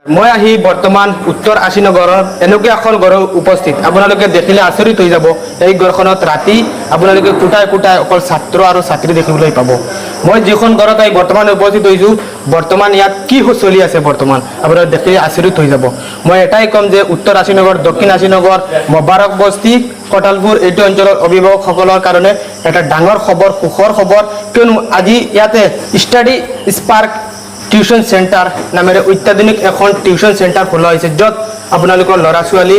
মই আহি বৰ্তমান উত্তৰ আশীনগৰৰ এনেকুৱা এখন ঘৰৰ উপস্থিত আপোনালোকে দেখিলে আচৰিত হৈ যাব। এই ঘৰখনত ৰাতি আপোনালোকে কোঠাই কোঠাই অকল ছাত্ৰ আৰু ছাত্ৰী দেখিবলৈ পাব। মই যিখন ঘৰত আহি বৰ্তমান উপস্থিত হৈছোঁ, বৰ্তমান ইয়াত কি চলি আছে বৰ্তমান আপোনালোকে দেখিলে আচৰিত হৈ যাব। মই এটাই ক'ম যে উত্তৰ আশীনগৰ, দক্ষিণ আশীনগৰ, মোবাৰক বস্তি, কটালপুৰ এইটো অঞ্চলৰ অভিভাৱকসকলৰ কাৰণে এটা ডাঙৰ খবৰ, সুখৰ খবৰ। কিয়নো আজি ইয়াতে ষ্টাডি স্পাৰ্ক টিউশন সেন্টাৰ নামেৰে অত্যাধুনিক এখন টিউশন সেন্টাৰ খোলা হৈছে, য'ত আপোনালোকৰ ল'ৰা ছোৱালী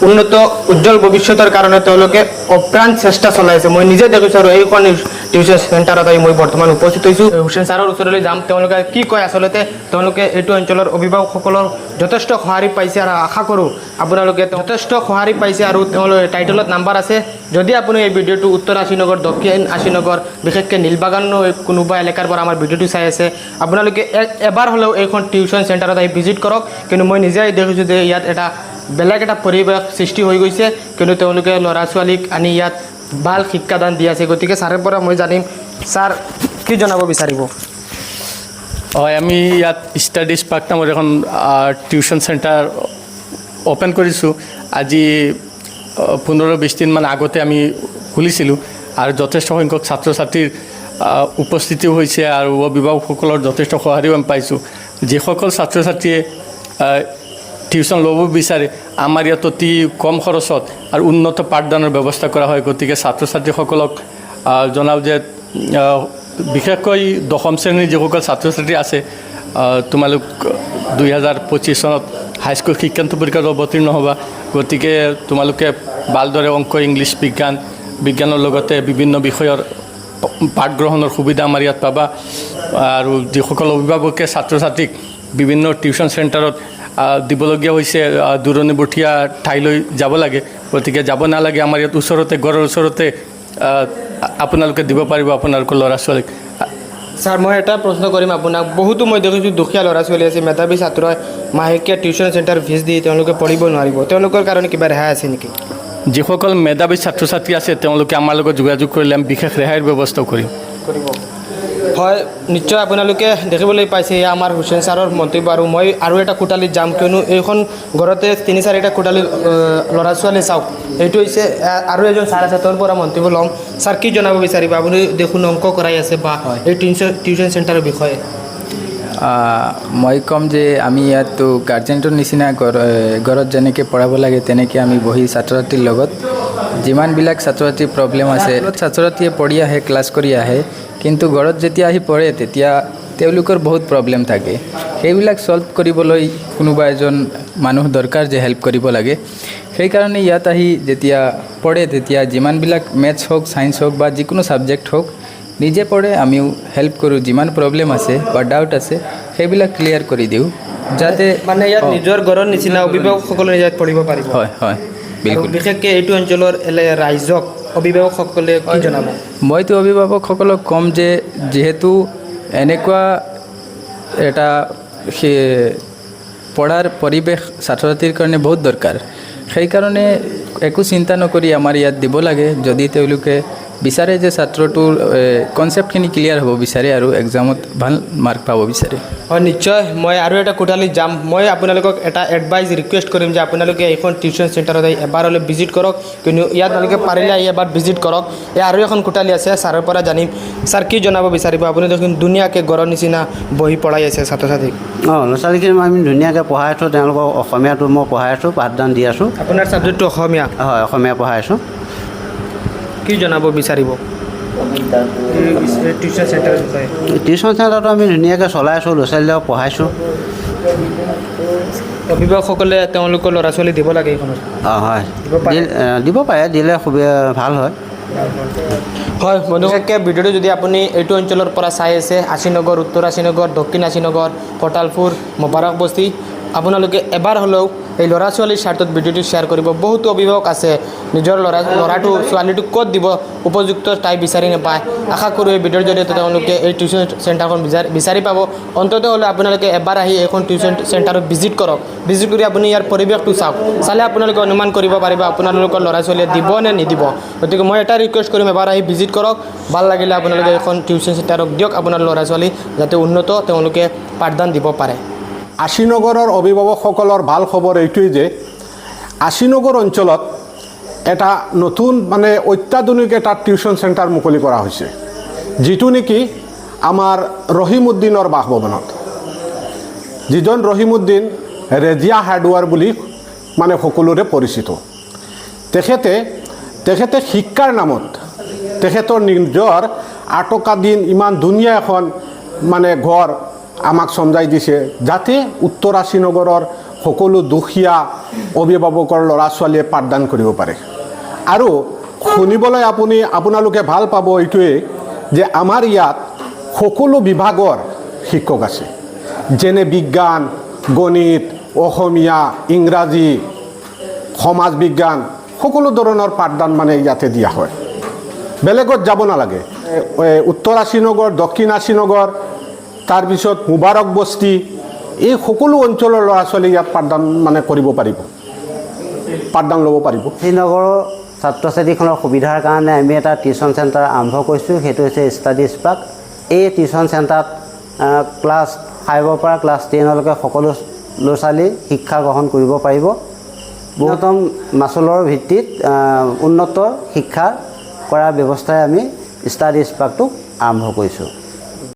উন্নত উজ্জ্বল ভৱিষ্যতৰ কাৰণে তেওঁলোকে অপ্ৰাণ চেষ্টা চলাই আছে। মই নিজে দেখিছোঁ আৰু এইখন টিউশন সেন্টাৰত আহি মই বৰ্তমান উপস্থিত হৈছোঁ। হুছেইন ছাৰৰ ওচৰলৈ যাম, তেওঁলোকে কি কয়। আচলতে তেওঁলোকে এইটো অঞ্চলৰ অভিভাৱকসকলৰ যথেষ্ট সঁহাৰি পাইছে আৰু আশা কৰোঁ আপোনালোকে যথেষ্ট সঁহাৰি পাইছে। আৰু তেওঁলোকৰ টাইটেলত নাম্বাৰ আছে। যদি আপুনি এই ভিডিঅ'টো উত্তৰ আশীনগৰ, দক্ষিণ আশীনগৰ, বিশেষকৈ নীলবাগান কোনোবা এলেকাৰ পৰা আমাৰ ভিডিঅ'টো চাই আছে, আপোনালোকে এবাৰ হ'লেও এইখন টিউশন চেণ্টাৰত আহি ভিজিট কৰক। কিন্তু মই নিজে দেখিছোঁ যে ইয়াত এটা বেলেগ এটা পৰিৱেশ সৃষ্টি হৈ গৈছে, কিন্তু তেওঁলোকে ল'ৰা ছোৱালীক আনি ইয়াত ভাল শিক্ষাদান দি আছে। গতিকে ছাৰৰ পৰা মই জানিম, ছাৰ কি জনাব বিচাৰিব? হয়, আমি ইয়াত ষ্টাডি স্পাৰ্ক নামৰ এখন টিউশ্যন চেণ্টাৰ অ'পেন কৰিছোঁ। আজি 15-20 দিনমান আগতে আমি খুলিছিলোঁ আৰু যথেষ্ট সংখ্যক ছাত্ৰ ছাত্ৰীৰ উপস্থিতিও হৈছে আৰু অভিভাৱকসকলৰ যথেষ্ট সঁহাৰিও আমি পাইছোঁ। যিসকল ছাত্ৰ ছাত্ৰীয়ে টিউশ্যন ল'ব বিচাৰে, আমাৰ ইয়াত অতি কম খৰচত আৰু উন্নত পাঠদানৰ ব্যৱস্থা কৰা হয়। গতিকে ছাত্ৰ ছাত্ৰীসকলক জনাওঁ যে বিশেষকৈ 10ম শ্ৰেণীৰ যিসকল ছাত্ৰ ছাত্ৰী আছে, তোমালোক 2025 চনত হাইস্কুল শিক্ষান্ত পৰীক্ষাত অৱতীৰ্ণ হ'বা। গতিকে তোমালোকে ভালদৰে অংক, ইংলিছ, বিজ্ঞানৰ লগতে বিভিন্ন বিষয়ৰ পাঠ গ্ৰহণৰ সুবিধা আমাৰ ইয়াত পাবা। আৰু যিসকল অভিভাৱকে ছাত্ৰ ছাত্ৰীক বিভিন্ন টিউশ্যন চেণ্টাৰত দিবলগীয়া হৈছে, দূৰণিবতীয়া ঠাইলৈ যাব লাগে, গতিকে যাব নালাগে। আমাৰ ইয়াত ওচৰতে, ঘৰৰ ওচৰতে আপোনালোকে দিব পাৰিব আপোনালোকৰ ল'ৰা ছোৱালীক। ছাৰ, মই এটা প্ৰশ্ন কৰিম আপোনাক। বহুতো মই দেখিছোঁ দুখীয়া ল'ৰা ছোৱালী আছে, মেধাৱী ছাত্ৰই মাহেকীয়া টিউশ্যন চেণ্টাৰ ফিজ দি তেওঁলোকে পঢ়িব নোৱাৰিব, তেওঁলোকৰ কাৰণে কিবা ৰেহাই আছে নেকি? যিসকল মেধাৱী ছাত্ৰ ছাত্ৰী আছে তেওঁলোকে আমাৰ লগত যোগাযোগ কৰিলে আমি বিশেষ ৰেহাইৰ ব্যৱস্থাও কৰিব। হয়, নিশ্চয় আপোনালোকে দেখিবলৈ পাইছে, এয়া আমাৰ হুছেইন ছাৰৰ মন্তব্য। আৰু মই আৰু এটা কোঠালিত যাম, কিয়নো এইখন ঘৰতে 3-4টা কোঠালি ল'ৰা ছোৱালী চাওক। এইটো হৈছে আৰু এজন ছাৰ আছে, তেওঁৰ পৰা মন্তব্য ল'ম। ছাৰ, কি জনাব বিচাৰিব? আপুনি দেখোন অংক কৰাই আছে বা এই টিউশ্যন চেণ্টাৰৰ বিষয়ে। মই ক'ম যে আমি ইয়াততো গাৰ্জেণ্টৰ নিচিনা ঘৰত যেনেকৈ পঢ়াব লাগে তেনেকৈ আমি বহি ছাত্ৰ ছাত্ৰীৰ লগত যিমানবিলাক ছাত্ৰ ছাত্ৰীৰ প্ৰব্লেম আছে, ছাত্ৰ ছাত্ৰীয়ে পঢ়ি আহে, ক্লাছ কৰি আহে, কিন্তু ঘৰত যেতিয়া আহি পঢ়ে তেতিয়া তেওঁলোকৰ বহুত প্ৰব্লেম থাকে। সেইবিলাক ছল্ভ কৰিবলৈ কোনোবা এজন মানুহ দৰকাৰ যে হেল্প কৰিব লাগে। সেইকাৰণে ইয়াত আহি যেতিয়া পঢ়ে তেতিয়া যিমানবিলাক মেথছ হওক, ছায়েন্স হওক বা যিকোনো ছাবজেক্ট হওক নিজে পঢ়ে, আমিও হেল্প কৰোঁ। যিমান প্ৰব্লেম আছে বা ডাউট আছে সেইবিলাক ক্লিয়াৰ কৰি দিওঁ, যাতে মানে ইয়াত নিজৰ ঘৰৰ নিচিনা অভিভাৱকসকলে ইয়াত পঢ়িব পাৰিব। হয় হয়, বিলকুল। বিশেষকৈ এইটো অঞ্চলৰ ৰাইজক অভিভাৱকসকলে কি জনাব? মইতো অভিভাৱকসকলক ক'ম যে যিহেতু এনেকুৱা এটা পঢ়াৰ পৰিৱেশ ছাত্ৰ ছাত্ৰীৰ কাৰণে বহুত দৰকাৰ, সেইকাৰণে একো চিন্তা নকৰি আমাৰ ইয়াত দিব লাগে। যদি তেওঁলোকে বিচাৰে যে ছাত্ৰটোৰ কনচেপ্টখিনি ক্লিয়াৰ হ'ব বিচাৰে আৰু এক্সামত ভাল মাৰ্ক পাব বিচাৰে। হয়, নিশ্চয়। মই আৰু এটা কোঠালিত যাম। মই আপোনালোকক এটা এডভাইচ ৰিকুৱেষ্ট কৰিম যে আপোনালোকে এইখন টিউশ্যন চেণ্টাৰত আহি এবাৰ হ'লে ভিজিট কৰক, কিন্তু ইয়াত আপোনালোকে পাৰিলে আহি এবাৰ ভিজিট কৰক। এই আৰু এখন কোঠালি আছে, ছাৰৰ পৰা জানিম। ছাৰ, কি জনাব বিচাৰিব? আপুনি দেখোন ধুনীয়াকৈ ঘৰৰ নিচিনা বহি পঢ়াই আছে ছাত্ৰ ছাত্ৰীক। ল'ৰা ছোৱালীখিনি আমি ধুনীয়াকৈ পঢ়াই আছোঁ, তেওঁলোকক অসমীয়াটো মই পঢ়াই আছোঁ, পাঠদান দি আছোঁ। আপোনাৰ ছাবজেক্টটো অসমীয়া? হয়, অসমীয়া পঢ়াই আছোঁ। কি জনাব বিচাৰিব টিউশ্যন চেণ্টাৰৰ বিষয়ে? টিউশ্যন চেণ্টাৰটো আমি ধুনীয়াকৈ চলাই আছোঁ, ল'ৰা ছোৱালীবিলাকক পঢ়াইছোঁ। অভিভাৱকসকলে তেওঁলোকৰ ল'ৰা ছোৱালী দিব লাগে এইখনত? হয়, দিব পাৰে, দিলে সুবিধা ভাল হয়। হয় বন্ধু, বিশেষকৈ ভিডিঅ'টো যদি আপুনি এইটো অঞ্চলৰ পৰা চাই আছে, আশীনগৰ, উত্তৰ আশীনগৰ, দক্ষিণ আশীনগৰ, কটালপুৰ, মোবাৰক বস্তি, আপোনালোকে এবাৰ হ'লেও এই ল'ৰা ছোৱালীৰ স্বাৰ্থত ভিডিঅ'টো শ্বেয়াৰ কৰিব। বহুতো অভিভাৱক আছে নিজৰ ল'ৰাটো ছোৱালীটোক ক'ত দিব উপযুক্ত ঠাই বিচাৰি নাপায়। আশা কৰোঁ এই ভিডিঅ'ৰ জৰিয়তে তেওঁলোকে এই টিউশ্যন চেণ্টাৰখন বিচাৰি পাব। অন্ততঃ হ'লে আপোনালোকে এবাৰ আহি এইখন টিউশ্যন চেণ্টাৰত ভিজিট কৰক। ভিজিট কৰি আপুনি ইয়াৰ পৰিৱেশটো চাওক, চালে আপোনালোকে অনুমান কৰিব পাৰিব আপোনালোকৰ ল'ৰা ছোৱালীয়ে দিব নে নিদিব। গতিকে মই এটা ৰিকুৱেষ্ট কৰিম, এবাৰ আহি ভিজিট কৰক। ভাল লাগিলে আপোনালোকে এইখন টিউশ্যন চেণ্টাৰক দিয়ক আপোনাৰ ল'ৰা ছোৱালী, যাতে উন্নত তেওঁলোকে পাঠদান দিব পাৰে। আশীনগৰৰ অভিভাৱকসকলৰ ভাল খবৰ এইটোৱেই যে আশীনগৰ অঞ্চলত এটা নতুন মানে অত্যাধুনিক এটা টিউশ্যন চেণ্টাৰ মুকলি কৰা হৈছে, যিটো নেকি আমাৰ ৰহিমউদ্দিনৰ বাসভৱনত, যিজন ৰহিমউদ্দিন ৰেজিয়া হাৰ্ডৱেৰ বুলি মানে সকলোৰে পৰিচিত। তেখেতে শিক্ষাৰ নামত তেখেতৰ নিজৰ 8 টকা দিন ইমান ধুনীয়া এখন মানে ঘৰ আমাক চমজাই দিছে, যাতে উত্তৰ আশীনগৰৰ সকলো দুখীয়া অভিভাৱকৰ ল'ৰা ছোৱালীয়ে পাঠদান কৰিব পাৰে। আৰু শুনিবলৈ আপোনালোকে ভাল পাব এইটোৱে যে আমাৰ ইয়াত সকলো বিভাগৰ শিক্ষক আছে, যেনে বিজ্ঞান, গণিত, অসমীয়া, ইংৰাজী, সমাজ বিজ্ঞান, সকলো ধৰণৰ পাঠদান মানে ইয়াতে দিয়া হয়। বেলেগত যাব নালাগে। উত্তৰ আশীনগৰ, দক্ষিণ আশীনগৰ, তাৰপিছত মুবাৰক বস্তি, এই সকলো অঞ্চলৰ ল'ৰা ছোৱালী ইয়াত পাঠদান মানে কৰিব পাৰিব, পাঠদান ল'ব পাৰিব। শ্ৰীনগৰৰ ছাত্ৰ ছাত্ৰীখনৰ সুবিধাৰ কাৰণে আমি এটা টিউশ্যন চেণ্টাৰ আৰম্ভ কৰিছোঁ, সেইটো হৈছে ষ্টাডি স্পাৰ্ক। এই টিউশ্যন চেণ্টাৰত ক্লাছ 5ৰ পৰা ক্লাছ 10লৈকে সকলো ল'ৰা ছোৱালী শিক্ষা গ্ৰহণ কৰিব পাৰিব। ন্যূনতম মাচুলৰ ভিত্তিত উন্নত শিক্ষা কৰাৰ ব্যৱস্থাৰে আমি ষ্টাডি স্পাৰ্কটো আৰম্ভ কৰিছোঁ।